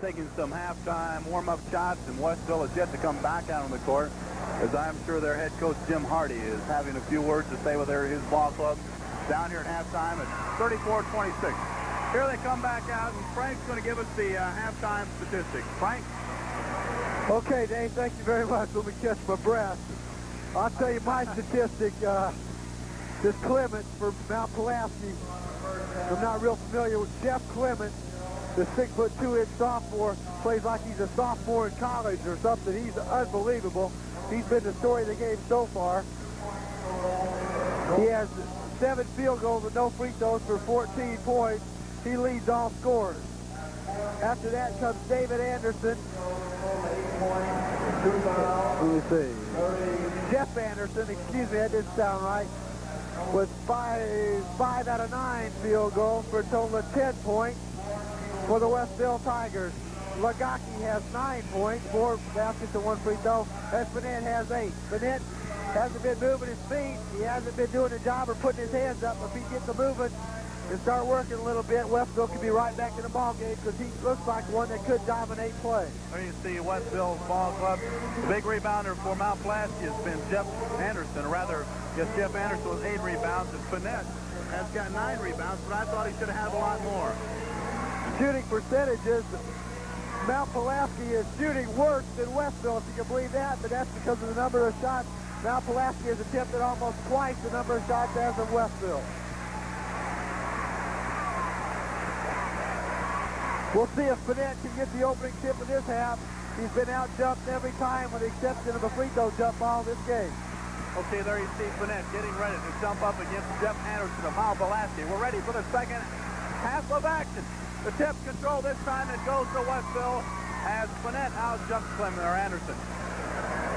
taking some halftime warm-up shots, and Westville has yet to come back out on the court, as I'm sure their head coach, Jim Hardy, is having a few words to say with his ball club down here at halftime at 34-26. Here they come back out, and Frank's going to give us the halftime statistics. Frank? Okay, Dave, thank you very much. Let me catch my breath. I'll tell you my statistic. This Clements for Mount Pulaski. I'm not real familiar with Jeff Clements, the 6'2" sophomore, plays like he's a sophomore in college or something. He's unbelievable. He's been the story of the game so far. He has 7 field goals and no free throws for 14 points. He leads all scorers. After that comes David Anderson. Let me see. Jeff Anderson, excuse me, that didn't sound right, with 5 out of 9 field goals for a total of 10 points for the Westville Tigers. Lagaki has 9 points, 4 baskets and 1 free throw, and Bennett has 8. Bennett hasn't been moving his feet. He hasn't been doing a job or putting his hands up. If he gets the moving and start working a little bit, Westville could be right back in the ball game because he looks like one that could dominate play. There you see Westville's ball club. The big rebounder for Mount Pulaski has been Jeff Anderson, or rather, yes, Jeff Anderson with 8 rebounds, and Finette has got 9 rebounds, but I thought he should have had a lot more. Shooting percentages, Mount Pulaski is shooting worse than Westville, if you can believe that, but that's because of the number of shots. Mount Pulaski has attempted almost twice the number of shots as of Westville. We'll see if Finette can get the opening tip of this half. He's been out-jumped every time with the exception of a free throw jump ball this game. Okay, there you see Finette getting ready to jump up against Jeff Anderson of Mount Pulaski. We're ready for the second half of action. The tip control this time, it goes to Westville as Finette out-jumps Clement or Anderson.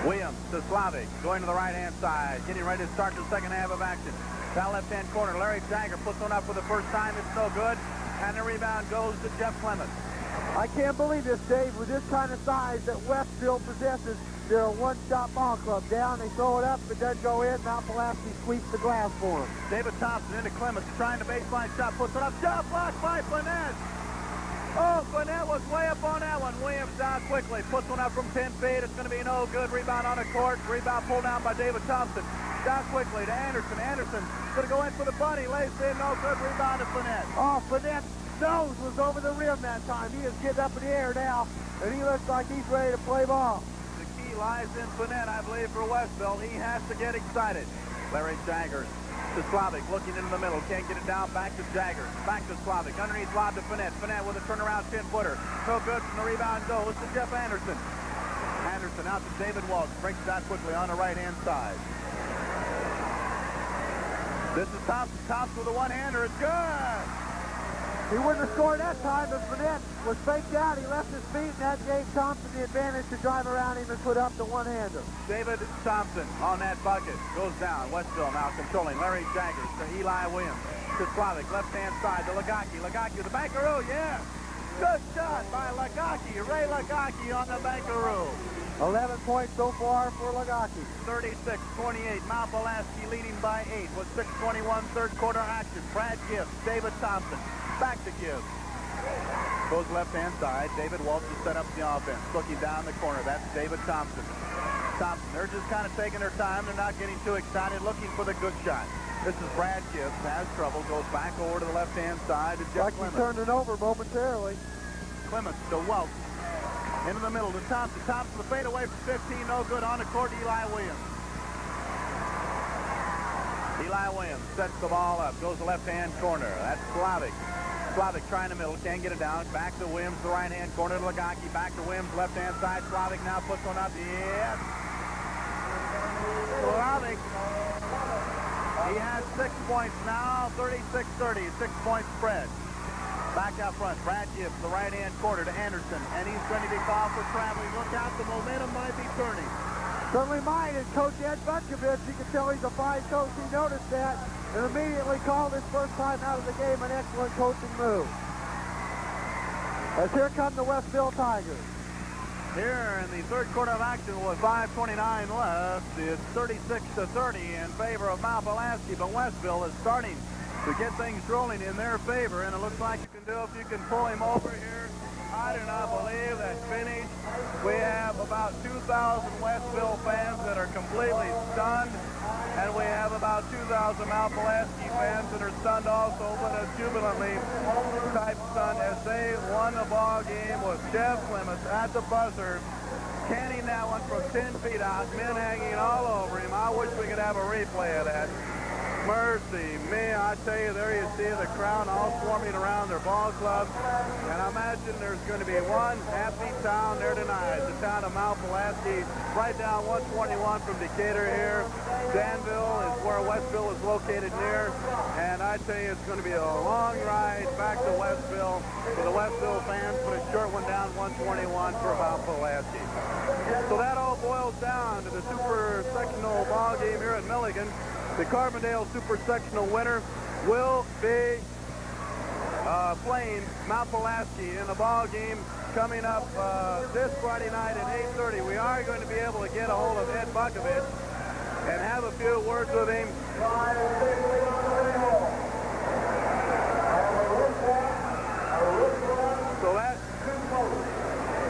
Williams to Slavic, going to the right-hand side, getting ready to start the second half of action. Down left-hand corner, Larry Jagger puts one up for the first time. It's no good. And the rebound goes to Jeff Clements. I can't believe this, Dave, with this kind of size that Westville possesses. They're a one-shot ball club. Down, they throw it up, it doesn't go in. Mount Pulaski sweeps the glass for him. David Thompson into Clements, trying to baseline shot, puts it up. Shot blocked by Finette. Oh, Finette was way up on that one. Williams down quickly, puts one up from 10 feet. It's going to be no good. Rebound on the court. Rebound pulled down by David Thompson. Down quickly to Anderson. Anderson going to go in for the bunny. Lays in, no good. Rebound to Finette. Oh, Finette's nose was over the rim that time. He is getting up in the air now, and he looks like he's ready to play ball. The key lies in Finette, I believe, for Westville. He has to get excited. Larry Jagger to Slavic, looking into the middle. Can't get it down. Back to Jagger. Back to Slavic. Underneath lob to Finette. Finette with a turnaround 10-footer. No good from the rebound goes to Jeff Anderson. Anderson out to David Walsh. Breaks it down quickly on the right-hand side. This is Thompson. Thompson with a one-hander. It's good. He wouldn't have scored that time if Finette was faked out. He left his feet, and that gave Thompson the advantage to drive around him and put up the one-hander. David Thompson on that bucket. Goes down. Westville now controlling. Larry Jaggers to Eli Williams. To Slavic, left-hand side to Lagaki. Lagaki with the bankaroo, yeah. Good shot by Lagaki. Ray Lagaki on the bankaroo. 11 points so far for Lagaki. 36-28. Mount Pulaski leading by 8 with 6:21 third quarter action. Brad Gibbs, David Thompson. Back to Gibbs. Goes left-hand side. David Walsh to set up the offense. Looking down the corner. That's David Thompson. Thompson, they're just kind of taking their time. They're not getting too excited. Looking for the good shot. This is Brad Gibbs. Has trouble. Goes back over to the left-hand side to Jeff Clements. He turned it over momentarily. Clements to Welch. Into the middle to Thompson. Thompson, the fade away from 15. No good. On the court, Eli Williams. Eli Williams sets the ball up. Goes the left-hand corner. That's Slavic. Slavic trying the middle. Can't get it down. Back to Williams, the right-hand corner to Lagaki. Back to Williams, left-hand side. Slavic now puts one up. Yes. Slavic. He has 6 points now. 36-30. 6-point spread. Back out front, Brad Gibbs, the right-hand corner to Anderson, and he's going to be called for traveling. Look out, the momentum might be turning. Certainly might, and Coach Ed Butkovich, you can tell he's a fine coach. He noticed that and immediately called his first time out of the game an excellent coaching move. As here come the Westville Tigers. Here in the third quarter of action with 5:29 left, it's 36-30 in favor of Mount Pulaski, but Westville is starting to get things rolling in their favor, and it looks like you can do if you can pull him over here. I do not believe about 2,000 Westville fans that are completely stunned, and we have about 2,000 Mount Pulaski fans that are stunned also, but as jubilantly type stunned as they won the ball game with Jeff Clements at the buzzer, canning that one from 10 feet out, men hanging all over him. I wish we could have a replay of that. Mercy me, I tell you, there you see the crowd all swarming around their ball clubs, and I imagine there's going to be one happy town there tonight, the town of Mount Pulaski, right down 121 from Decatur here. Danville is where Westville is located near, and I tell you, it's going to be a long ride back to Westville for the Westville fans, but a short one down 121 for Mount Pulaski. So that all boils down to the Supersectional ball game here at Milligan. The Carbondale Supersectional winner will be playing Mount Pulaski in the ball game coming up this Friday night at 8:30. We are going to be able to get a hold of Ed Bukovich and have a few words with him.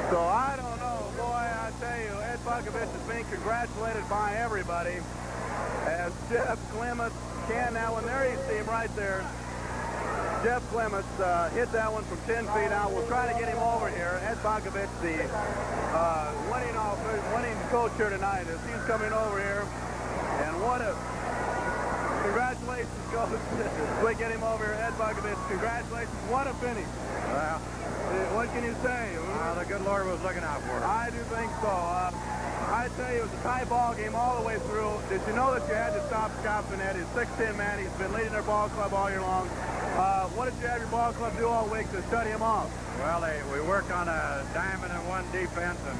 So I don't know, boy, I tell you, Ed Bukovich is being congratulated by everybody. As Jeff Clements can now, and there you see him right there. Jeff Clements hit that one from 10 feet out. We'll try to get him over here. Ed Bukovich, the winning coach here tonight, as he's coming over here. And what a congratulations, coach. We get him over here, Ed Bukovich. Congratulations. What a finish. Well, what can you say? the good Lord was looking out for us. I do think so. I tell you, it was a tie ball game all the way through. Did you know that you had to stop Scott Bennett? His 6'10" man, he's been leading their ball club all year long. What did you have your ball club do all week to shut him off? Well, we worked on a diamond and one defense, and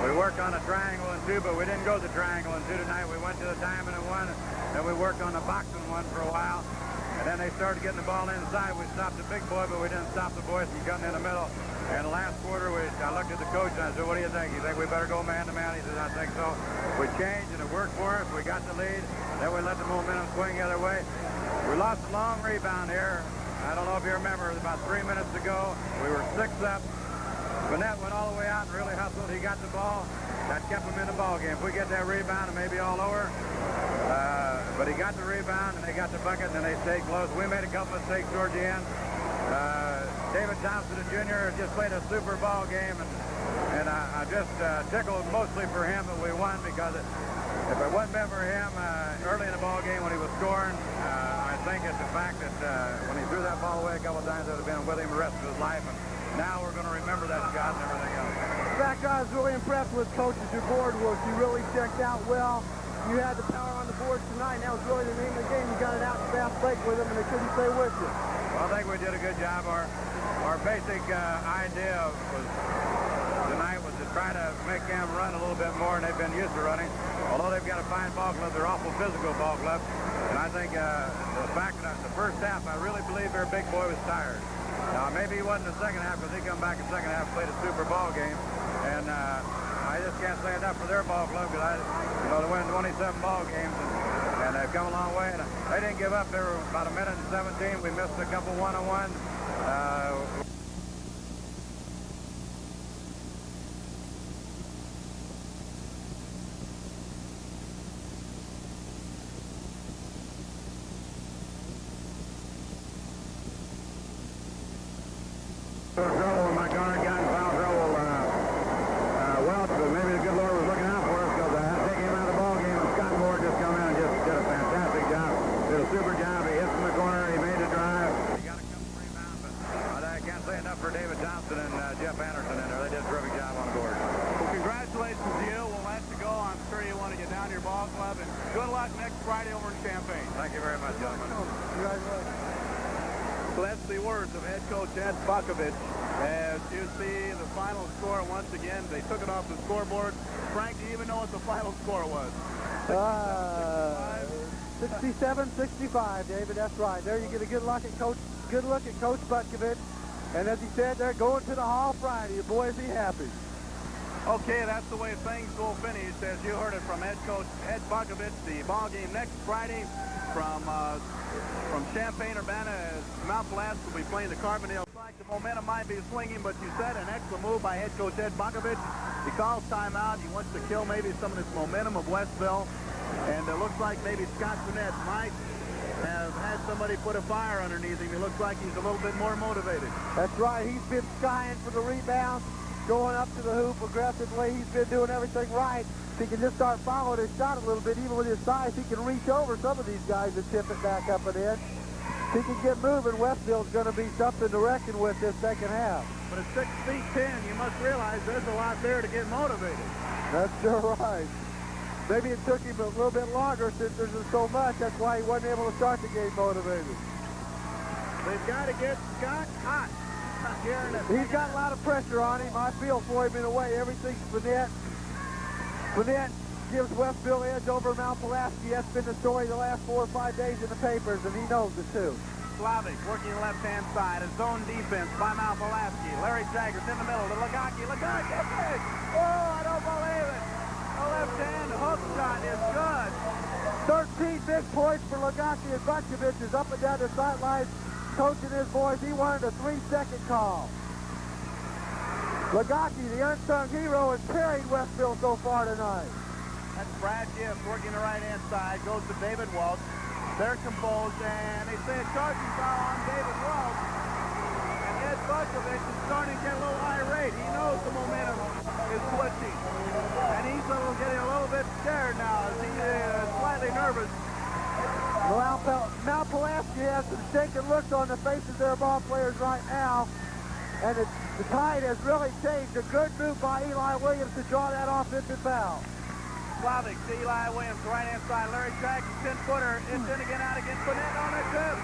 we worked on a triangle and two, but we didn't go the triangle and two tonight. We went to the diamond and one, then we worked on the boxing one for a while, and then they started getting the ball inside. We stopped the big boy, but we didn't stop the boys from cutting in the middle. And the last quarter, I looked at the coach and I said, what do you think? You think we better go man-to-man? He said, I think so. We changed and it worked for us. We got the lead. Then we let the momentum swing the other way. We lost a long rebound here. I don't know if you remember, about 3 minutes ago, we were 6 up. Bennett went all the way out and really hustled. He got the ball. That kept him in the ball game. If we get that rebound, it may be all over. But he got the rebound and they got the bucket and then they stayed close. We made a couple mistakes towards the end. David Thompson Jr. just played a super ball game, and I just tickled mostly for him that we won, because if it wasn't been for him early in the ball game when he was scoring, I think it's the fact that when he threw that ball away a couple of times, it would have been with him the rest of his life, and now we're going to remember that shot and everything else. In fact, I was really impressed with coaches. Your board work. You really checked out well. You had the power on the board tonight, and that was really the name of the game. You got it out fast break with them, and they couldn't stay with you. Well, I think we did a good job. Our basic idea tonight was to try to make them run a little bit more, and they've been used to running. Although they've got a fine ball club, they're awful physical ball club. And I think the fact that the first half, I really believe their big boy was tired. Now, maybe he wasn't the second half, because he come back in the second half and played a super ball game. And I just can't say enough for their ball club, because they're winning 27 ball games. And they've come a long way, and they didn't give up. They were about 1:17. We missed a couple one-on-ones. Trouble, my guard got in foul trouble. Welch, but maybe the good Lord was looking out for us, because I had to take him out of the ball game, and Scott Moore just come in and just did a fantastic job. Did a super job. He hit from the corner. He made the drive. He got a couple rebounds, but I can't say enough for David Thompson and Jeff Anderson in there. They did a terrific job on the board. Well, congratulations to you. We'll let you go. I'm sure you want to get down to your ball club, and good luck next Friday over in Champaign. Thank you very much, gentlemen. Congratulations. So that's the words of head coach Ed Bukovich. As you see the final score once again, they took it off the scoreboard. Frank, do you even know what the final score was? 67-65, David. That's right. There you get a good look at Coach Bukovich. And as he said, they're going to the Hall Friday. Your boys be happy. Okay, that's the way things will finish. As you heard it from head coach Ed Bukovich, the ball game next Friday from Champaign, Urbana, as Mount Pulaski will be playing the Carbondale. like the momentum might be swinging, but you said an excellent move by head coach Ed Bunkovich. He calls timeout. He wants to kill maybe some of this momentum of Westville. And it looks like maybe Scott Burnett might have had somebody put a fire underneath him. He looks like he's a little bit more motivated. That's right. He's been skying for the rebound, going up to the hoop aggressively. He's been doing everything right. If he can just start following his shot a little bit, even with his size, he can reach over some of these guys and tip it back up and in. If he can get moving, Westville's going to be something to reckon with this second half. But at 6 feet 10, you must realize there's a lot there to get motivated. That's sure right. Maybe it took him a little bit longer since there's so much. That's why he wasn't able to start the game motivated. They've got to get Scott hot. He's got a lot of pressure on him. I feel for him in a way. Everything's Burnett. Burnett gives Westville edge over Mount Pulaski. That's been the story the last 4 or 5 days in the papers, and he knows it too. Slavic working the left-hand side. A zone defense by Mount Pulaski. Larry Jaggers in the middle to Lagaki. Lagaki, oh, I don't believe it. The left-hand hook shot is good. 13 big points for Lagaki, and Bunkovich is up and down the sidelines coaching his boys. He wanted a 3-second call. Lagaki, the unsung hero, has carried Westville so far tonight. That's Brad Gibbs working the right-hand side. Goes to David Welch. They're composed, and they say a charging foul on David Welch. And Ed Bunkovich is starting to get a little irate. He knows the momentum is switching. And he's getting a little bit scared now as he is slightly nervous. Mount Pulaski has some shaken looks on the faces of their ball players right now. And the tide has really changed. A good move by Eli Williams to draw that offensive foul. Slavic to Eli Williams, right-hand side. Larry Jackson, 10-footer. It's in again, out again. Burnett on the tip.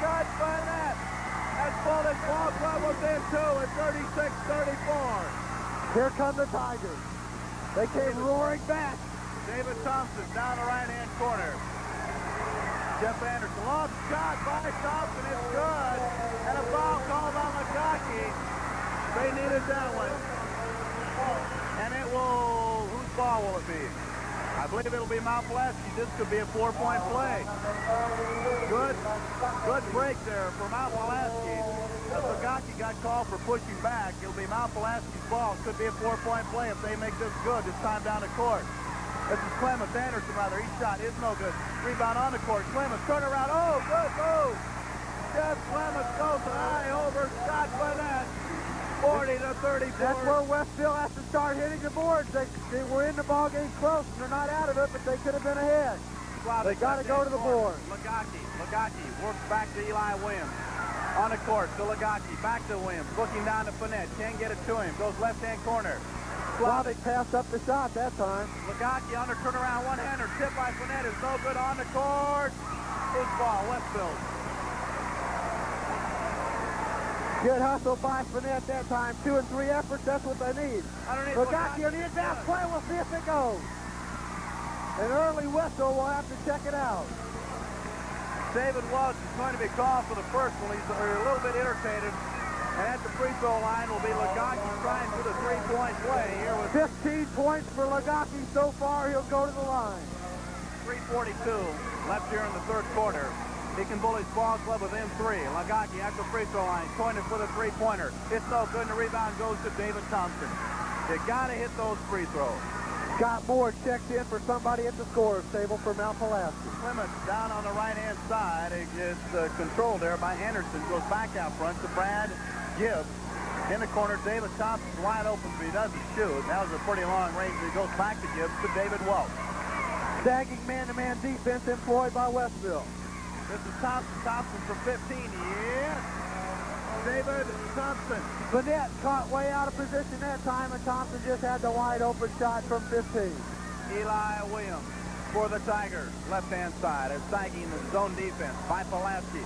Scott Burnett has pulled his ball club within two at 36-34. Here come the Tigers. They came roaring back. David Thompson down the right-hand corner. Jeff Anderson, long shot by Thompson, it's good. And a foul called on Lagaki. They needed that one. And it will, whose ball will it be? I believe it'll be Mount Pulaski. This could be a 4-point play. Good break there for Mount Pulaski. As Lagaki got called for pushing back, it'll be Mount Pulaski's ball. It could be a 4-point play if they make this good this time down the court. This is Clemens, Anderson rather. Each shot is no good. Rebound on the court. Clemens, turn around. Oh, good move. Jeff Clemens goes high over Scott Burnett. 40-34. That's where Westville has to start hitting the boards. They were in the ball game close, and they're not out of it, but they could have been ahead. They got to go to the board. Lagaki works back to Eli Williams. On the court to Lagaki. Back to Williams. Looking down to Burnett. Can't get it to him. Goes left-hand corner. Slavic passed up the shot that time. Lagaki on the turnaround one-hander. Tip by Burnett is no good on the court. Loose ball, Westville. Good hustle by Burnett that time. 2 and 3 efforts, that's what they need. Lagaki on the inbound play, we'll see if it goes. An early whistle, we'll have to check it out. David Welch is going to be called for the first one. He's a little bit irritated. And at the free throw line will be Lagaki trying for the 3-point play here with 15 points for Lagaki so far. He'll go to the line. 3:42 left here in the third quarter. He can bull his ball club within 3. Lagaki at the free throw line, pointing for the 3-pointer. It's no good, and the rebound goes to David Thompson. You got to hit those free throws. Scott Moore checked in for somebody at the scorer's table for Mount Pulaski. Clemens down on the right-hand side. It's controlled there by Anderson. Goes back out front to Brad Gibbs. In the corner, David Thompson's wide open, but he doesn't shoot. That was a pretty long range. He goes back to Gibbs to David Welch. Sagging man-to-man defense employed by Westville. This is Thompson. Thompson for 15. Yes. David Thompson. Burnett caught way out of position that time, and Thompson just had the wide open shot from 15. Eli Williams for the Tigers. Left-hand side as sagging the zone defense by Pulaski.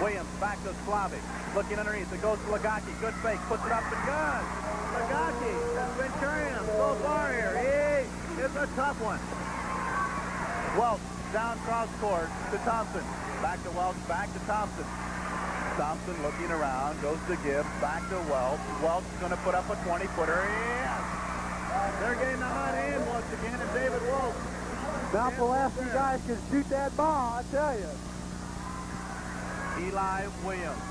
Williams back to Slavic. Looking underneath. It goes to Lagaki. Good fake. Puts it up and good. Lagaki has been carrying him so far here. He is a tough one. Welch down cross court to Thompson. Back to Welch. Back to Thompson. Thompson looking around. Goes to Gibbs. Back to Welch. Welch is going to put up a 20-footer. Yes. They're getting the hot hand once again. And David Welch. Mount Pulaski guys can shoot that ball, I tell you. Eli Williams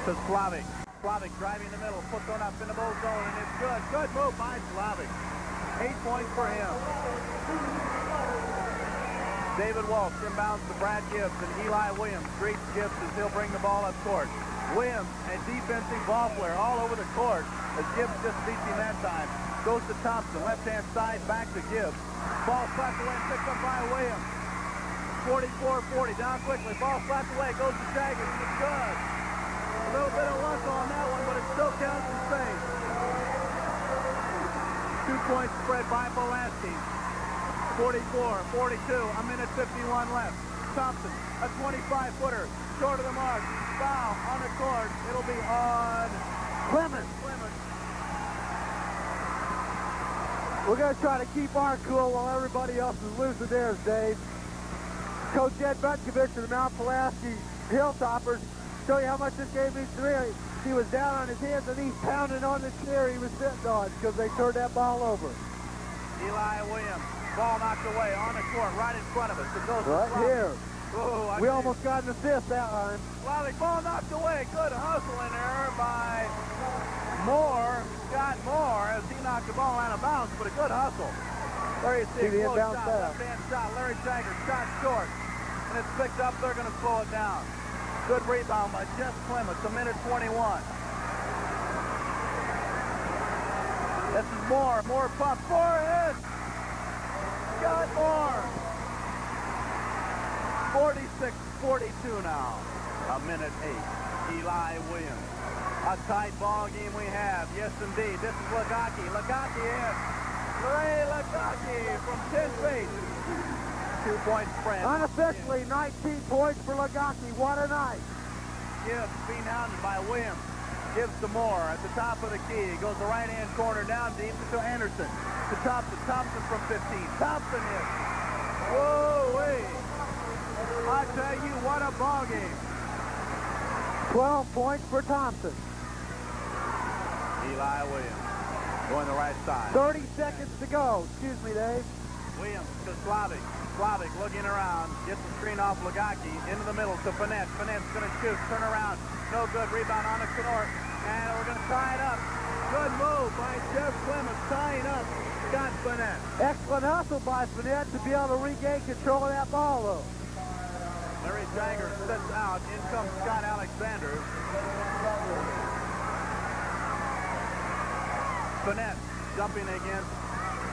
to Slavic. Slavic driving the middle, puts one up in the bull zone, and it's good. Good move by Slavic. 8 points for him. David Walsh inbounds to Brad Gibbs, and Eli Williams greets Gibbs as he'll bring the ball up court. Williams, a defensive ball player all over the court, as Gibbs just beats him that time. Goes to Thompson, left-hand side, back to Gibbs. Ball slapped away and picked up by Williams. 44-40, down quickly. Ball slapped away, goes to Jaggers, and it's good. A little bit of luck on that one, but it still counts and safe. 2-point spread by Pulaski. 44-42, a minute 51 left. Thompson, a 25-footer, short of the mark. Foul on the court. It'll be on Clemens. Clemens. We're going to try to keep our cool while everybody else is losing theirs, Dave. Coach Ed Butkovich of the Mount Pulaski Hilltoppers, show you how much this game means to me. He was down on his hands and knees pounding on the chair he was sitting on because they turned that ball over. Eli Williams, ball knocked away on the court right in front of us. It goes Right here. Oh, We almost got an assist that time. Slavic, ball knocked away. Good hustle in there by Moore, Scott Moore, as he knocked the ball out of bounds, but a good hustle. There you see a close shot, left-hand shot. Larry Jagger shot short, and it's picked up. They're going to slow it down. Good rebound by Jeff Clements, a minute 21. This is Moore. Moore pump. Moore in. Scott Moore. 46-42 now. A minute 8. Eli Williams. A tight ball game we have. Yes, indeed. This is Lagaki. Lagaki in. Ray Lagaki from 10 feet. 2-point spread. Unofficially, 19 points for Lagaki. What a night. Gibbs being hounded by Williams. Gives to Moore at the top of the key. He goes the right-hand corner down deep to Anderson. To Thompson. Thompson from 15. Thompson hits. Whoa, wait. I tell you, what a ball game. 12 points for Thompson. Eli Williams going the right side. 30 seconds to go. Excuse me, Dave. Williams to Slavic. Slavic looking around. Gets the screen off Lagaki. Into the middle to Finette. Finette's going to shoot. Turn around. No good. Rebound on the Kenor. And we're going to tie it up. Good move by Jeff Clemens. Tying up Scott Finette. Excellent hustle by Finette to be able to regain control of that ball, though. Larry Jagger sits out. In comes Scott Alexander. Finette jumping against.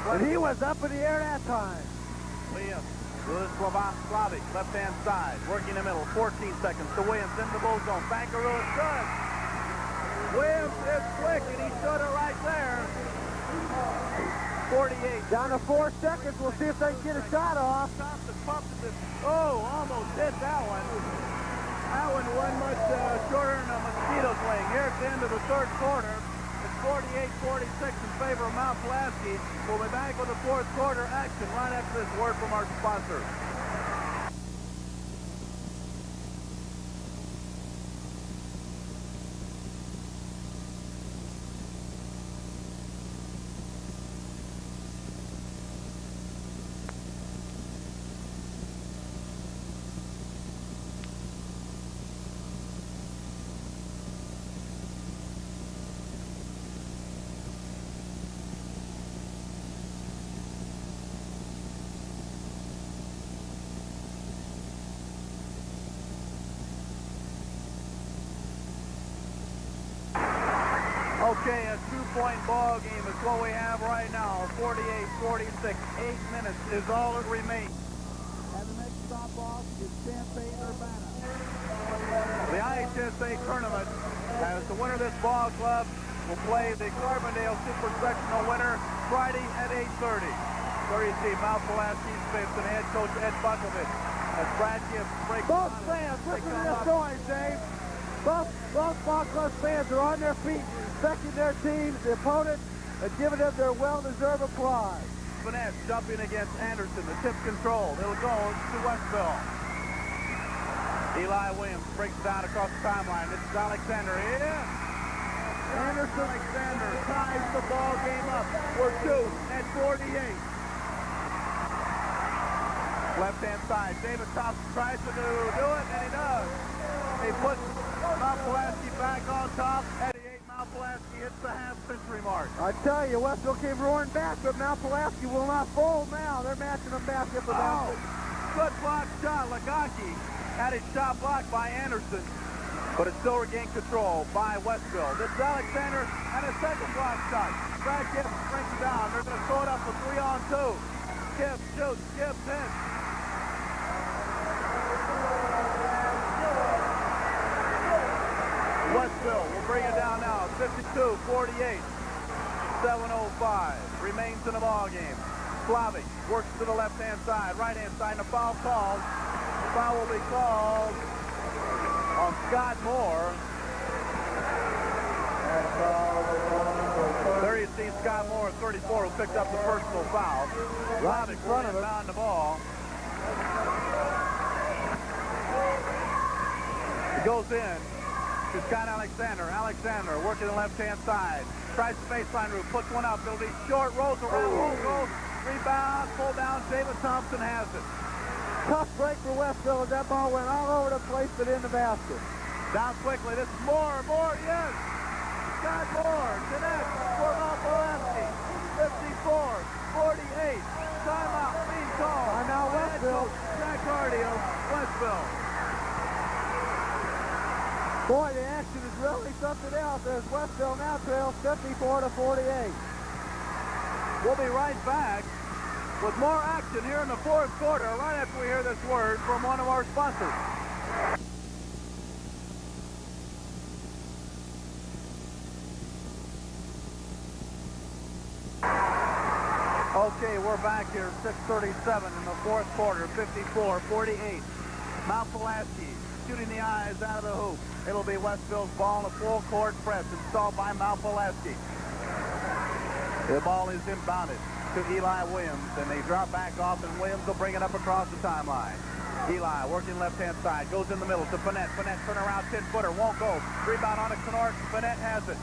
And he was up in the air that time. Williams with Slavic, left-hand side, working the middle, 14 seconds to Williams in the bull zone. Bankaroo is good. Williams is quick, and he stood it right there. 48. Down to 4 seconds. We'll see if they can get a shot off. Thompson pumped it. Oh, almost hit that one. That one wasn't much shorter than a mosquito's wing. Here at the end of the third quarter, it's 48-46 in favor of Mount Pulaski. We'll be back with the fourth quarter action right after this word from our sponsor. Okay, a two-point ball game is what we have right now. 48-46. 8 minutes is all that remains. And the next stop off is Champaign-Urbana. The IHSA tournament, as the winner of this ball club, will play the Carbondale Supersectional winner Friday at 8:30. There you see Mount Pulaski's fifth and head coach Ed Butkovich as Brad Gibbs breaks. Both fans, listen to this noise, Dave. Both ball club fans are on their feet, respecting their teams, the opponent, and giving them their well-deserved applause. Finesse jumping against Anderson. The tip control. It'll go to Westville. Eli Williams breaks down across the timeline. This is Alexander. Yeah. Anderson Alexander ties the ball game up. We're 2 at 48. Left-hand side. David Thompson tries to do it, and he does. He puts Mount Pulaski back on top. Pulaski hits the half-century mark. I tell you, Westville came roaring back, but Mount Pulaski will not fold now. They're matching them back up about it. Good block shot. Lagaki had his shot blocked by Anderson, but it still regained control by Westville. This is Alexander and a second block shot. Brad Gibbs brings it down. They're going to throw it up for 3-on-2. Gibbs shoots. Gibbs hits. Westville will bring it down now. 52-48. 7:05 remains in the ball game. Slavic works to the left-hand side, right-hand side, and a foul called. The foul will be called on Scott Moore. There you see Scott Moore, 34, who picked up the personal foul. Slavic will inbound the ball. It goes in to Scott Alexander. Alexander working the left-hand side. Tries the baseline route, puts one up. It'll be short, rolls around, won't go. Rebound, pull down. David Thompson has it. Tough break for Westville as that ball went all over the place but in the basket. Down quickly. This is Moore, yes. Scott Moore connects for Mount Pulaski. 54-48. Timeout being called. Timeout Westville. Jack Hardy of Westville. Boy, the action is really something else as Westville now trails 54-48. We'll be right back with more action here in the fourth quarter right after we hear this word from one of our sponsors. Okay, we're back here, 6:37 in the fourth quarter, 54-48. Mount Pulaski shooting the eyes out of the hoop. It'll be Westville's ball in a full court press installed by Mount Pulaski. The ball is inbounded to Eli Williams, and they drop back off, and Williams will bring it up across the timeline. Eli working left-hand side, goes in the middle to Finette. Finette turn around, 10-footer, won't go. Rebound on a Knorr. Finette has it.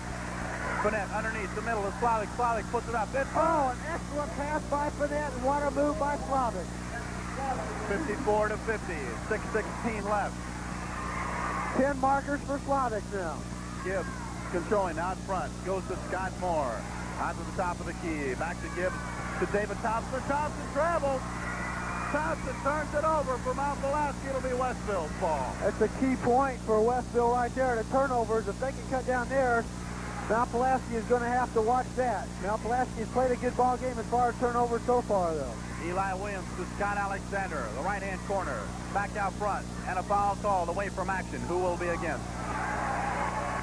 Finette underneath the middle of Slavic. Slavic puts it up. Oh, an excellent pass by Finette and what a move by Slavic. 54-50, 6:16 left. 10 markers for Slavic now. Gibbs controlling out front, goes to Scott Moore. Out to the top of the key. Back to Gibbs to David Thompson. Thompson travels. Thompson turns it over for Mount Pulaski. It'll be Westville's ball. That's a key point for Westville right there. The turnovers, if they can cut down there, Mount Pulaski is going to have to watch that. Mount Pulaski has played a good ball game as far as turnovers so far, though. Eli Williams to Scott Alexander, the right-hand corner. Back out front, and a foul called away from action. Who will be against?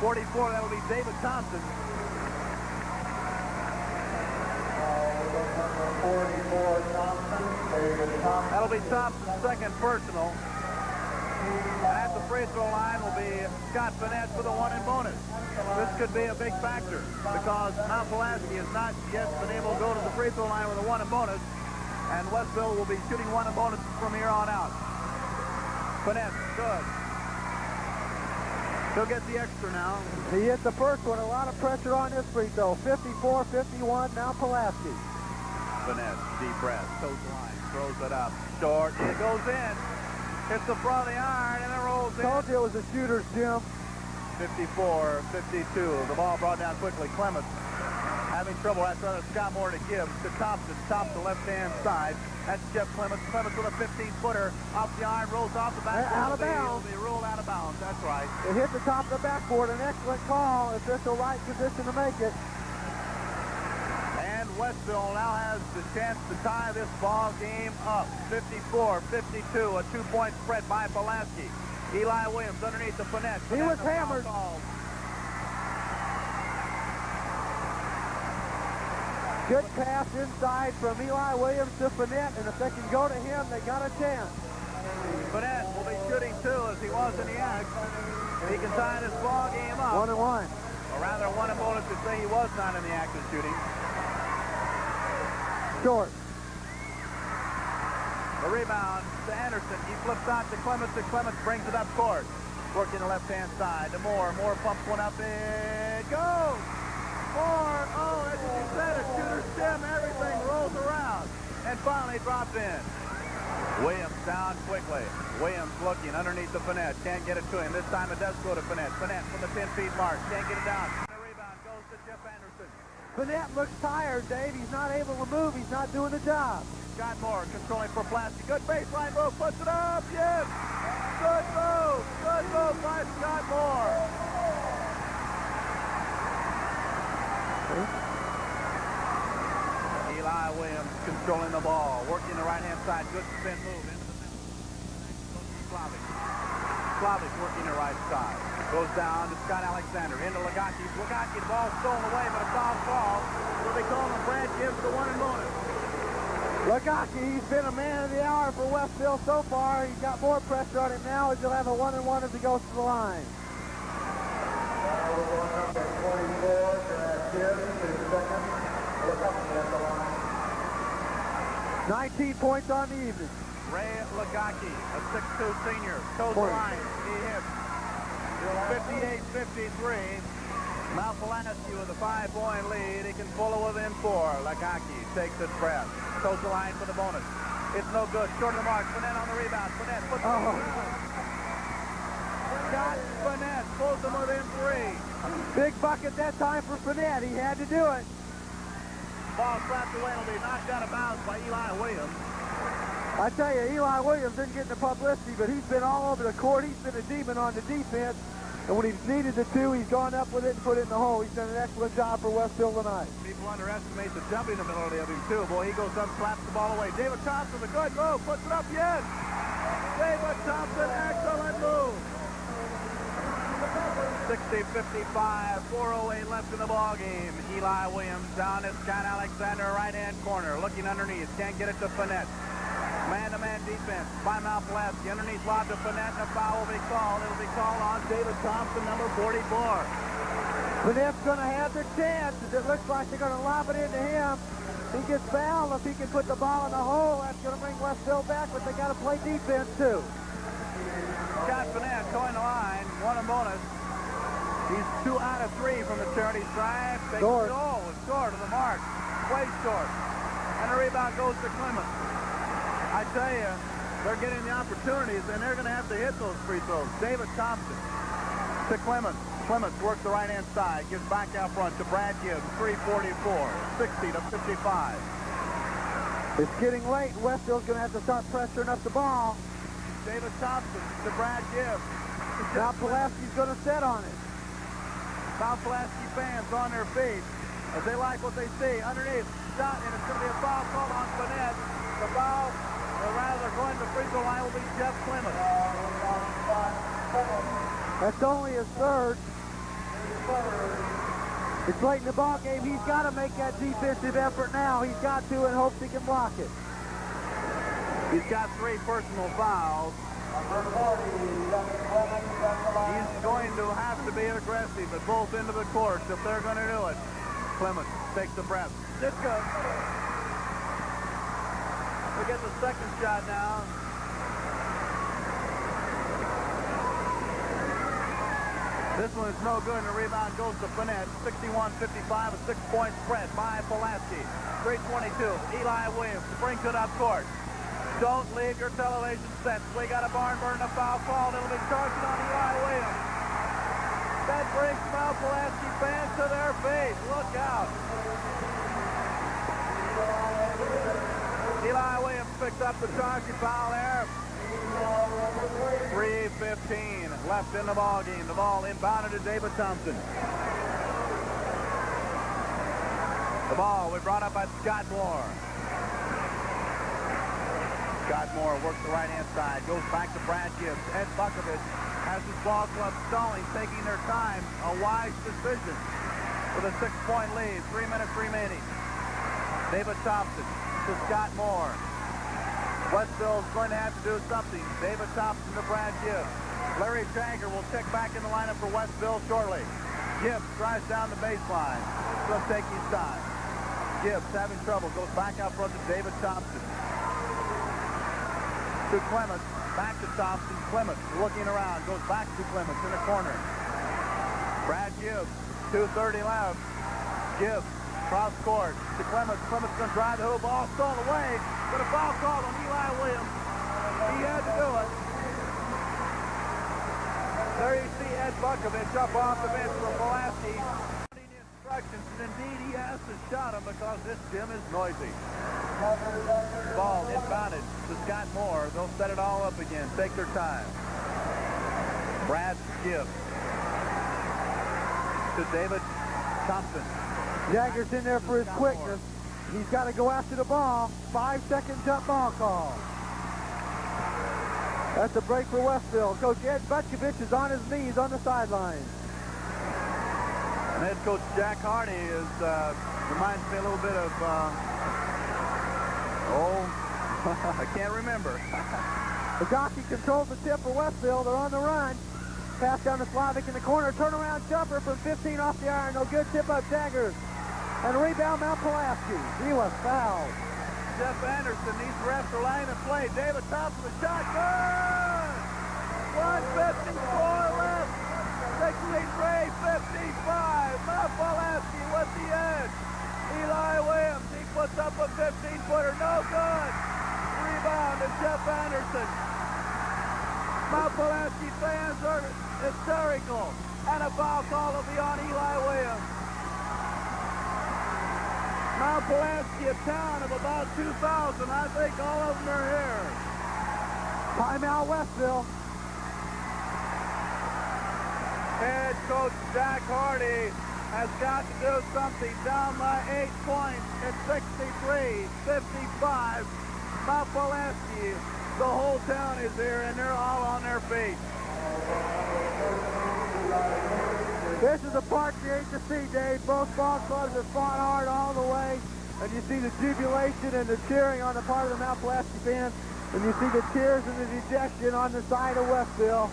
44, that'll be David Thompson. 44 Thompson. That'll be Thompson's second personal. At the free throw line will be Scott Finette for the one in bonus. This could be a big factor because Mount Pulaski has not yet been able to go to the free throw line with a one in bonus, and Westville will be shooting one in bonus from here on out. Finette, good. He'll get the extra now. He hit the first one. A lot of pressure on this free throw. 54-51, Mount Pulaski. Finette, deep press, toes the line, throws it up, short, it goes in. Hits the front of the iron and it rolls in. Told you it was a shooter's gym. 54-52. The ball brought down quickly. Clements having trouble after Scott Moore to Gibbs to Thompson. Thompson left-hand side. That's Jeff Clements. Clements with a 15-footer off the iron, rolls off the back. Out of bounds. It'll be ruled out of bounds. That's right. It hit the top of the backboard. An excellent call if it's the right position to make it. And Westville now has the chance to tie this ball game up. 54-52, a two-point spread by Pulaski. Eli Williams underneath the Finette. He was hammered. Good pass inside from Eli Williams to Finette, and if they can go to him, they got a chance. Finette will be shooting two as he was in the act. He can tie this ball game up. 1-1. Or rather, one opponent to say he was not in the act of shooting. Short. The rebound to Anderson. He flips out to Clements, and Clements brings it up court. Working the left-hand side to Moore. Moore pumps one up. It goes. Moore, oh, as you said, a shooter's gem. Everything rolls around. And finally dropped in. Williams down quickly. Williams looking underneath the Finette. Can't get it to him. This time it does go to Finette. Finette from the 10-feet mark. Can't get it down. The rebound Burnett looks tired, Dave. He's not able to move. He's not doing the job. Scott Moore controlling for Pulaski. Good baseline move. Puts it up. Yes. Good move. Good move by Scott Moore. Eli Williams controlling the ball. Working the right-hand side. Good spin move. Into the middle. Slavic working the right side. Goes down to Scott Alexander. Into Lagaki. Lagaki, the ball stolen away, but a foul call. Will be called on Brad Gibbs for 1 and bonus. Lagaki, he's been a man of the hour for Westville so far. He's got more pressure on him now as he'll have a 1-and-1 as he goes to the line. Number 24, Brad Gibbs, is second. Lagaki at the line. 19 points on the evening. Ray Lagaki, a 6'2 senior, toes the line. He hits 58-53. Mount Pulaski with a 5-point lead. He can pull it within 4. Lagaki takes his breath. Toes the line for the bonus. It's no good. Short of the mark. Burnett on the rebound. Burnett puts it on. Scott Burnett pulls them within 3. Big bucket that time for Burnett. He had to do it. Ball slapped away. It'll be knocked out of bounds by Eli Williams. I tell you, Eli Williams didn't get the publicity, but he's been all over the court. He's been a demon on the defense. And when he's needed the 2, he's gone up with it and put it in the hole. He's done an excellent job for Westville tonight. People underestimate the jumping ability of him, too. Boy, he goes up, slaps the ball away. David Thompson, a good move. Puts it up, yes. David Thompson, excellent move. 60-55, 4:08 left in the ball game. Eli Williams down to Scott Alexander, right-hand corner. Looking underneath, can't get it to Burnett. Man-to-man defense by Mount Pulaski. Underneath lob to Burnett, and a foul will be called. It'll be called on David Thompson, number 44. Burnett's going to have the chance. It looks like they're going to lob it into him. He gets fouled. If he can put the ball in the hole, that's going to bring Westville back, but they got to play defense, too. Scott Burnett going the line, 1 and bonus. He's 2 out of 3 from the charity stripe. Big Short. goal, short of the mark. Way short. And the rebound goes to Clemens. I tell you, they're getting the opportunities, and they're going to have to hit those free throws. David Thompson to Clemens. Clemens works the right-hand side, gives back out front to Brad Gibbs, 3:44, 60-55. It's getting late. Westville's going to have to start pressuring up the ball. David Thompson to Brad Gibbs. Now Pulaski's going to set on it. Mount Pulaski fans on their feet as they like what they see. Underneath, shot, and it's going to be a foul call on Burnett. The foul, or rather going to the free throw line, will be Jeff Clemens. That's only his third. It's late in the ball game. He's got to make that defensive effort now. He's got to, and hopes he can block it. He's got 3 personal fouls. He's going to have to be aggressive at both ends of the court if they're going to do it. Clemens takes a breath. It's good. We get the second shot now. This one is no good, and the rebound goes to Burnett. 61-55, a 6-point spread by Pulaski. 3:22, Eli Williams to bring to it up court. Don't leave your television sets. We got a barn burn, a foul call. It'll be charging on Eli Williams. That brings Mount Pulaski fans to their feet. Look out. Eli Williams picked up the charging foul there. 3:15 left in the ball game. The ball inbounded to David Thompson. The ball we brought up by Scott Moore. Scott Moore works the right-hand side, goes back to Brad Gibbs. Ed Bukovich has his ball club stalling, taking their time. A wise decision with a 6-point lead. 3 minutes remaining. David Thompson to Scott Moore. Westville's going to have to do something. David Thompson to Brad Gibbs. Larry Jagger will check back in the lineup for Westville shortly. Gibbs drives down the baseline. He'll take his shot. Gibbs having trouble. Goes back out front to David Thompson. To Clemens. Back to Thompson. Clemens looking around. Goes back to Clemens in the corner. Brad Gibbs. 2:30 left. Gibbs. Cross court to Clemens. Clemens going to drive the hoop. Ball stolen away. But a foul called on Eli Williams. He had to do it. There you see Ed Bukovich up off the bench for Pulaski. directions, and indeed he has to shot him because this gym is noisy. Ball inbounded to Scott Moore. They'll set it all up again. Take their time. Brad gives to David Thompson. Jagger's in there for his quickness. He's got to go after the ball. 5-second jump ball call. That's a break for Westville. Coach Ed Butkovich is on his knees on the sideline. And head coach Jack Hardy reminds me a little bit of, I can't remember. Pulaski controls the tip for Westville. They're on the run. Pass down to Slavic in the corner. Turnaround jumper from 15 off the iron. No good. Tip up Jaggers. And a rebound Mount Pulaski. He was fouled. Jeff Anderson, these refs are lying in play. David Thompson, the shot, good! 1:54 left. 63-55. Mount Pulaski with the edge. Eli Williams, he puts up a 15-footer, no good. Rebound to Jeff Anderson. Mount Pulaski fans are hysterical. And a foul call will be on Eli Williams. Mount Pulaski, a town of about 2,000. I think all of them are here. Timeout Westville. Head coach Jack Hardy has got to do something. Down by 8 points at 63-55. Mount Pulaski, the whole town is here, and they're all on their feet. This is the part you hate to see, Dave. Both ball clubs have fought hard all the way, and you see the jubilation and the cheering on the part of the Mount Pulaski fans, and you see the tears and the dejection on the side of Westville.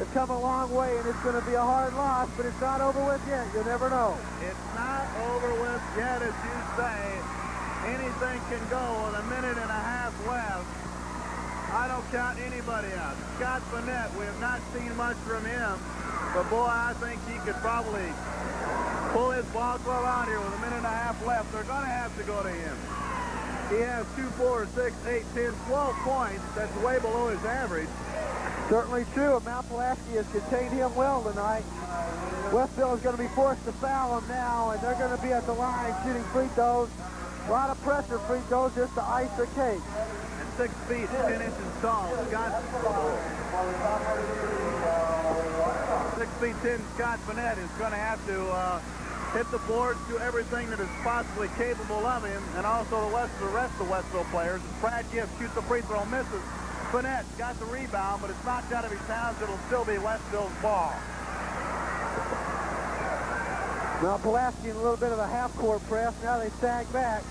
They've come a long way, and it's going to be a hard loss, but it's not over with yet. You'll never know. It's not over with yet, as you say. Anything can go with a minute and a half left. I don't count anybody out. Scott Burnett, we have not seen much from him. But boy, I think he could probably pull his ball club out here with a minute and a half left. They're going to have to go to him. He has 2, 4, 6, 8, 10, 12 points. That's way below his average. Certainly true. Mount Pulaski has contained him well tonight. Westville is going to be forced to foul him now, and they're going to be at the line shooting free throws. A lot of pressure free throws just to ice the cake. And 6 feet, 10 inches tall. Scott 6 feet 10 Scott Burnett is going to have to hit the boards, do everything that is possibly capable of him, and also the rest of the Westville players. As Brad Gibbs shoots the free throw, misses. Burnett got the rebound, but it's knocked out of his hands. It'll still be Westville's ball. Now Pulaski in a little bit of a half-court press. Now they sag back.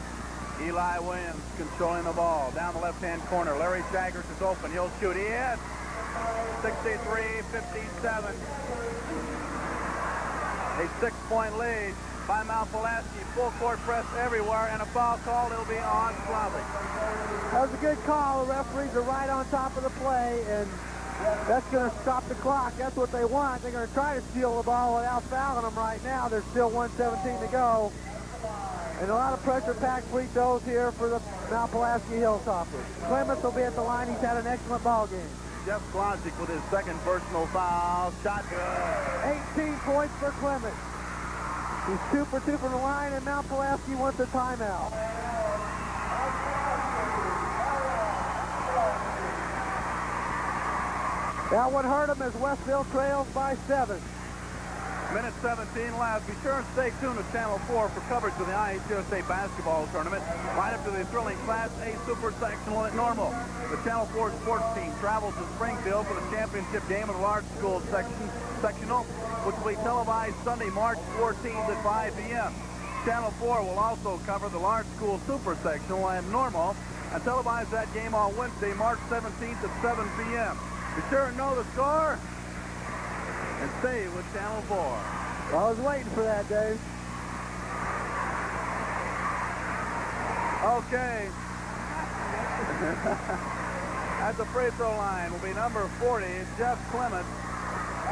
Eli Williams controlling the ball. Down the left-hand corner. Larry Jaggers is open. He'll shoot. He hits. 63-57. A 6-point lead by Mount Pulaski. Full court press everywhere, and a foul call. It'll be on Slavic. That was a good call. The referees are right on top of the play, and that's going to stop the clock. That's what they want. They're going to try to steal the ball without fouling them right now. There's still 1:17 to go. And a lot of pressure-packed free throws here for the Mount Pulaski Hilltoppers. Clements will be at the line. He's had an excellent ball game. Jeff Klosik with his second personal foul. Shot good. 18 points for Clements. He's 2 for 2 from the line, and Mount Pulaski wants a timeout. That one hurt him as Westville trails by 7. Minute 17 left. Be sure and stay tuned to Channel 4 for coverage of the IHSA basketball tournament. Right up to the thrilling Class A Supersectional at Normal. The Channel 4 sports team travels to Springfield for the championship game of the large school sectional, which will be televised Sunday, March 14th at 5 p.m. Channel 4 will also cover the large school Supersectional and Normal and televise that game on Wednesday, March 17th at 7 p.m. Be sure and know the score and stay with Channel 4. I was waiting for that, Dave. Okay. At the free throw line will be number 40, Jeff Clements,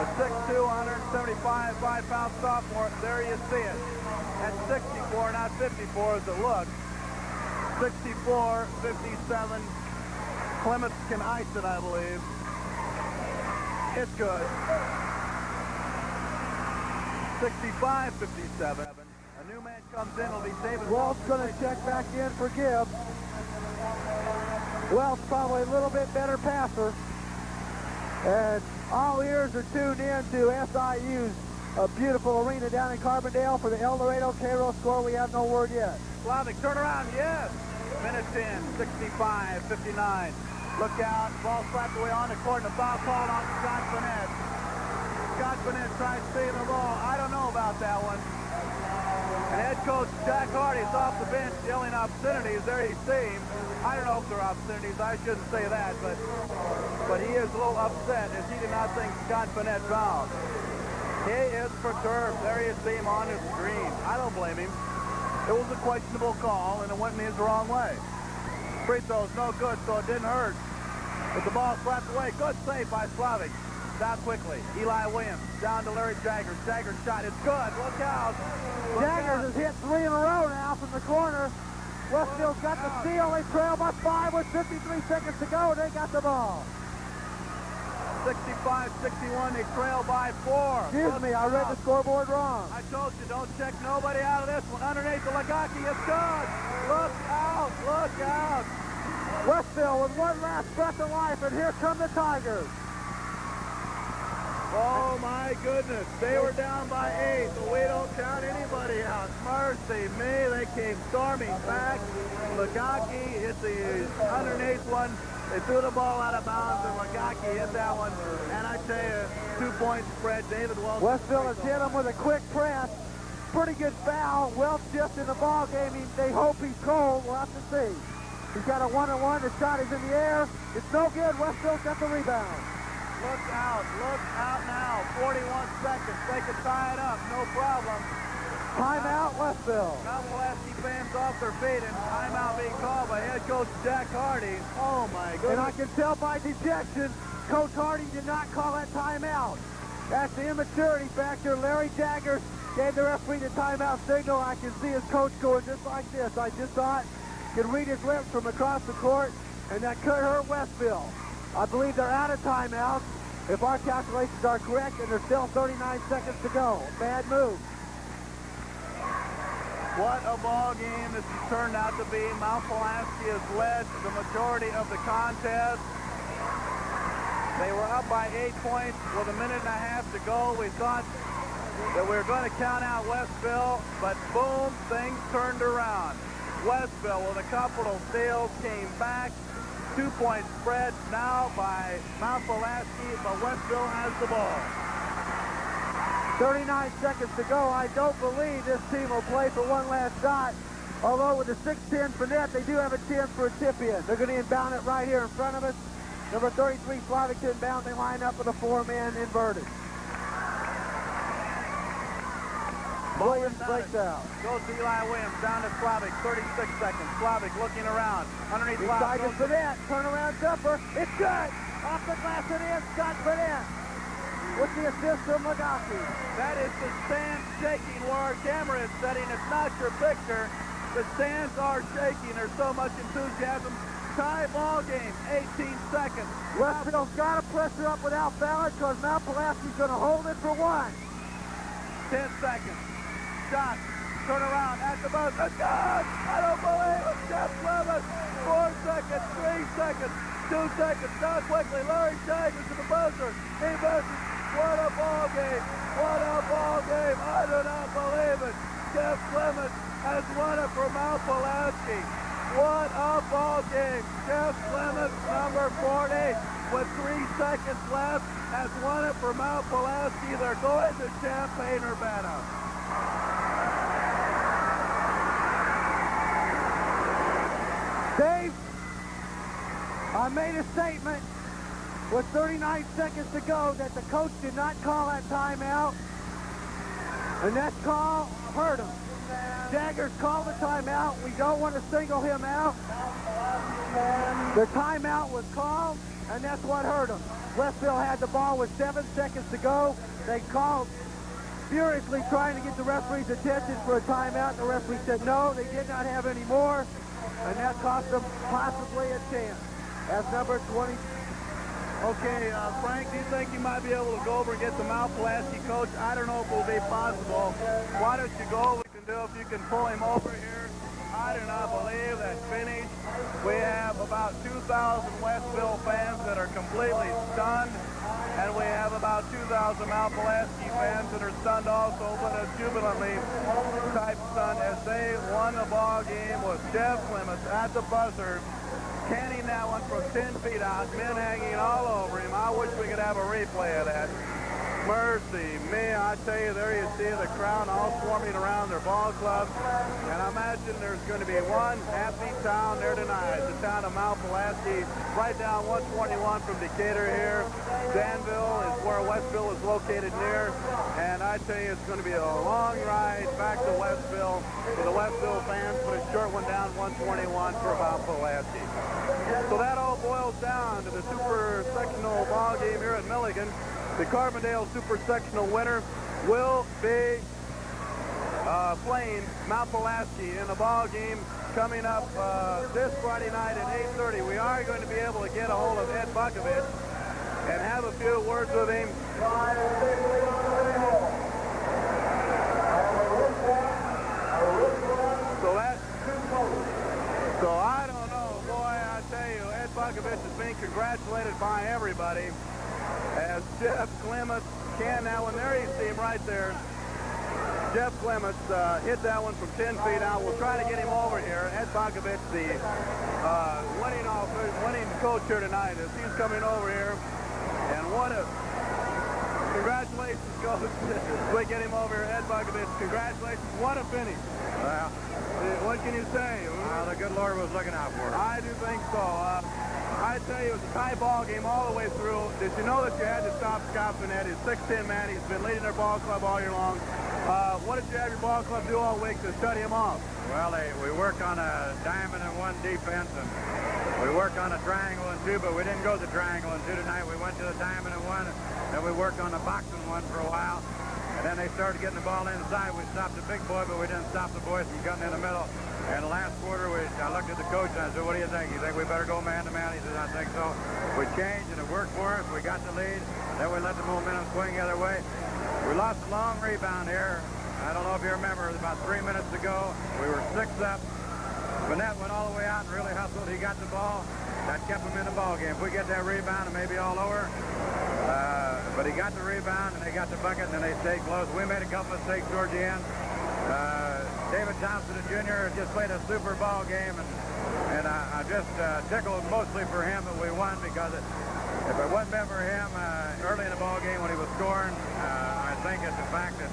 a 6'2", 175, 5-pound sophomore. There you see it. At 64, not 54 as it looks. 64, 57. Clements can ice it, I believe. It's good. 65-57. A A new man comes in, will be saving. Wells going to check back in for Gibbs. Wells probably a little bit better passer. And all ears are tuned in to SIU's beautiful arena down in Carbondale for the El Dorado Cairo score. We have no word yet. Slavic, turn around, yes. Minutes in, 65-59. Look out, ball slapped away on the court, and a foul called on Scott Burnett. Scott Burnett tries to save the ball. I don't know about that one. And head coach Jack Hardy's off the bench yelling obscenities. There he seems. I don't know if they're obscenities. I shouldn't say that, but he is a little upset as he did not think Scott Burnett fouled. He is perturbed. There you see him on his screen. I don't blame him. It was a questionable call, and it went in his wrong way. Free throw's no good, so it didn't hurt. But the ball slapped away. Good save by Slavic. Down quickly. Eli Williams down to Larry Jaggers. Jaggers' shot is good. Look out. Jaggers has hit 3 in a row now from the corner. Westville's got the steal. They trail by 5 with 53 seconds to go. They got the ball. 65-61. They trail by 4. Excuse me, I read the scoreboard wrong. I told you, don't check nobody out of this one. Underneath the Lagaki is good. Look out. Look out. Westville with one last breath of life, and here come the Tigers. Oh my goodness, they were down by 8, but we don't count anybody out. Mercy me, they came storming back. Lagaki hit the underneath one. They threw the ball out of bounds, and Lagaki hit that one. And I tell you, 2-point spread. David Wells. Westville has hit him with a quick press. Pretty good foul. Wells just in the ball game. They hope he's cold. We'll have to see. He's got a 1-on-1. The shot is in the air. It's no good. Westville's got the rebound. Look out now. 41 seconds. They can tie it up, no problem. Timeout, Westville. Mount Pulaski fans off their feet, and timeout being called by head coach Jack Hardy. Oh my goodness. And I can tell by dejection, Coach Hardy did not call that timeout. That's the immaturity factor. Larry Jaggers gave the referee the timeout signal. I can see his coach going just like this. I just saw it. Could read his lips from across the court, and that could hurt Westville. I believe they're out of timeouts, if our calculations are correct, and there's still 39 seconds to go. Bad move. What a ball game this has turned out to be. Mount Pulaski has led the majority of the contest. They were up by 8 points with a minute and a half to go. We thought that we were going to count out Westville, but boom, things turned around. Westville with a couple of steals came back. 2-point spread now by Mount Pulaski, but Westville has the ball. 39 seconds to go. I don't believe this team will play for one last shot. Although with the 6'10" for net, they do have a chance for a tip-in. They're going to inbound it right here in front of us. Number 33, Slavic to inbound. They line up with a 4-man inverted. Williams breaks out. Goes to Eli Williams, down to Slavic, 36 seconds. Slavic looking around. Underneath Inside Slavic. to Burnett. Turnaround jumper. It's good. Off the glass and in. Scott Burnett with the assist from Lagaki. That is the stand shaking where our camera is setting. It's not your picture. The stands are shaking. There's so much enthusiasm. Tie ball game, 18 seconds. Westville's got to pressure up without fouling because Mount Pulaski's going to hold it for 1. 10 seconds. Shot. Turn around at the buzzer. God! I don't believe it. Jeff Clemens. 4 seconds. 3 seconds. 2 seconds. Down quickly. Larry Jaggers to the buzzer. He buzzes. What a ball game. What a ball game. I do not believe it. Jeff Clemens has won it for Mount Pulaski. What a ball game. Jeff Clemens, number 40, with 3 seconds left, has won it for Mount Pulaski. They're going to Champaign-Urbana. Dave, I made a statement with 39 seconds to go that the coach did not call that timeout, and that call hurt him. Jaggers called the timeout. We don't want to single him out. The timeout was called, and that's what hurt him. Westville had the ball with 7 seconds to go. They called furiously trying to get the referee's attention for a timeout. The referee said no, they did not have any more, and that cost them possibly a chance. That's number 20. Okay, Frank, do you think you might be able to go over and get the Mount Pulaski coach? I don't know if it will be possible. Why don't you go over and do Bill, if you can pull him over here. I do not believe that finish. We have about 2,000 Westville fans that are completely stunned, and we have about 2,000 Mount Pulaski fans that are stunned also, but as jubilantly type stunned as they won the ball game with Jeff Clements at the buzzer, canning that one from 10 feet out, men hanging all over him. I wish we could have a replay of that. Mercy me, I tell you, there you see the crowd all swarming around their ball club, and I imagine there's going to be one happy town there tonight, the town of Mount Pulaski, right down 121 from Decatur here. Danville is where Westville is located near, and I tell you, it's going to be a long ride back to Westville for the Westville fans, but a short one down 121 for Mount Pulaski. So that all boils down to the Supersectional ball game here at Milligan. The Carbondale Supersectional winner will be playing Mount Pulaski in a ball game coming up this Friday night at 8:30. We are going to be able to get a hold of Ed Bukovich and have a few words with him. So I don't know, boy, I tell you, Ed Bukovich is being congratulated by everybody. As Jeff Clements can now, and there you see him right there. Jeff Clements hit that one from 10 feet out. We'll try to get him over here. Ed Bukovich, the winning coach here tonight, as he's coming over here. And what a congratulations, coach. We get him over here, Ed Bukovich. Congratulations. What a finish. Well, what can you say? the good Lord was looking out for us. I do think so. I tell you, it was a tie ball game all the way through. Did you know that you had to stop Scott Bennett? He's 6'10" man. He's been leading their ball club all year long. What did you have your ball club do all week to shut him off? Well, we worked on a diamond and one defense, and we worked on a triangle and two, but we didn't go the triangle and two tonight. We went to the diamond and one, then we worked on the boxing one for a while, and then they started getting the ball inside. We stopped the big boy, but we didn't stop the boys from cutting in the middle. And the last quarter, I looked at the coach and I said, what do you think? He think we better go man-to-man? He said, I think so. We changed and it worked for us. We got the lead. Then we let the momentum swing the other way. We lost a long rebound here. I don't know if you remember, about 3 minutes ago, we were 6 up. Bennett went all the way out and really hustled. He got the ball. That kept him in the ball game. If we get that rebound, it may be all over. But he got the rebound and they got the bucket and then they stayed close. We made a couple of mistakes towards the end. David Thompson Jr. just played a super ball game, and I just tickled mostly for him that we won, because if it wasn't been for him early in the ball game when he was scoring, I think it's the fact that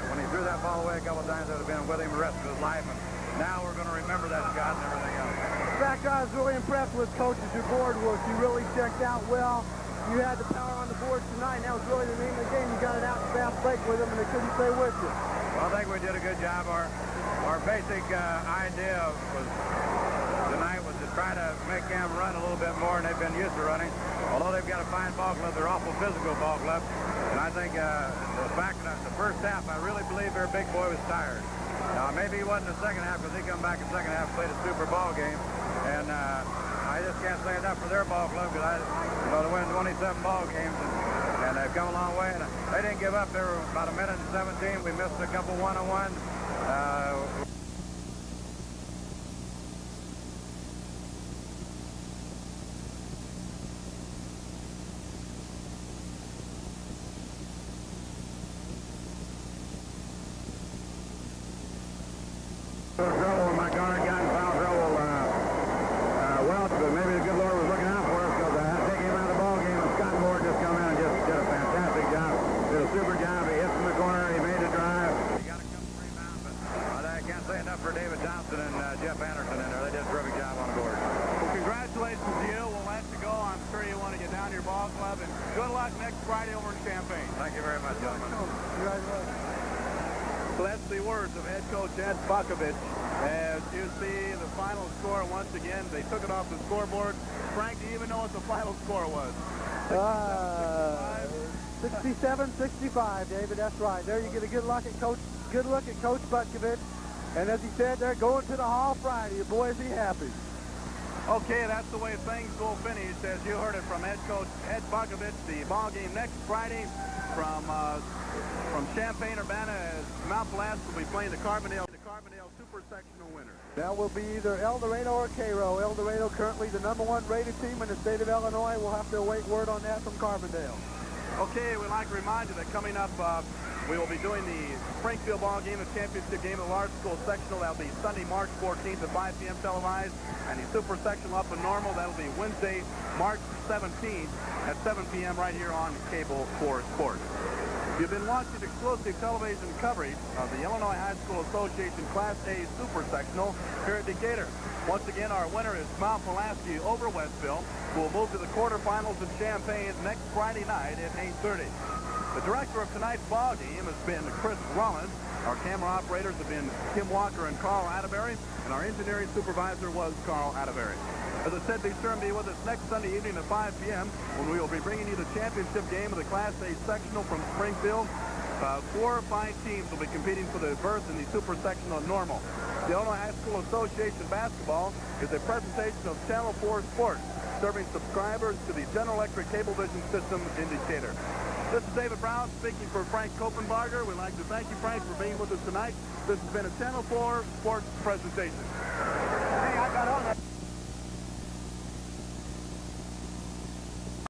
when he threw that ball away a couple of times, I would have been with him the rest of his life. And now we're going to remember that shot and everything else. In fact, I was really impressed with coaches. Your board work. You really checked out well. You had the power on the board tonight, and that was really the name of the game. You got it out to fast break with them, and they couldn't stay with you. Well, I think we did a good job. Our basic idea tonight was to try to make them run a little bit more, and they've been used to running. Although they've got a fine ball club, they're awful physical ball club. And I think the fact that the first half, I really believe their big boy was tired. Now, maybe he wasn't the second half, because he come back in the second half, played a super ball game. And I just can't say enough for their ball club, because they win 27 ball games. And they've come a long way, and they didn't give up. They were about 1:17. We missed a couple one-on-ones. Trouble, my guard got in foul trouble. Welch, but maybe the good Lord was looking out for us, because I had to take him out of the ball game, and Scott Moore just come in and just did a fantastic job. Did a super job. He hit from the corner. He made a drive. He got a couple rebounds, but I can't say enough for David Thompson and Jeff Anderson in there. They did a terrific job on the board. Well, congratulations to you. We'll let you go. I'm sure you want to get down to your ball club, and good luck next Friday over in Champaign. Thank you very much, gentlemen. So that's the words of head coach Ed Bukovich. As you see the final score once again, they took it off the scoreboard. Frank, do you even know what the final score was? 67-65, David. That's right. There you get a good look at Coach Bukovich. And as he said, they're going to the Hall Friday. Boy, is he happy. Okay, that's the way things will finish. As you heard it from head coach Ed Bukovich, the ball game next Friday from Champaign, Urbana, as Mount Pulaski will be playing the Carbondale. Supersectional winner. That will be either El Dorado or Cairo. El Dorado currently the #1 rated team in the state of Illinois. We'll have to await word on that from Carbondale. Okay, we'd like to remind you that coming up, we will be doing the Springfield ball game, the championship game of the large school sectional. That'll be Sunday, March 14th at 5 p.m. televised. And the super sectional up and normal, that'll be Wednesday, March 17th at 7 p.m. right here on Cable 4 Sports. You've been watching exclusive television coverage of the Illinois High School Association Class A Super Sectional here at Decatur. Once again, our winner is Mount Pulaski over Westville, who will move to the quarterfinals in Champaign next Friday night at 8:30. The director of tonight's ball game has been Chris Rollins. Our camera operators have been Kim Walker and Carl Atterbury, and our engineering supervisor was Carl Atterbury. As I said, be sure and be with us next Sunday evening at 5 p.m. when we will be bringing you the championship game of the Class A sectional from Springfield. 4 fine teams will be competing for the berth in the Super Sectional normal. The Illinois High School Association basketball is a presentation of Channel 4 Sports, serving subscribers to the General Electric Cablevision system in Decatur. This is David Brown speaking for Frank Kopenbarger. We'd like to thank you, Frank, for being with us tonight. This has been a Channel 4 Sports presentation.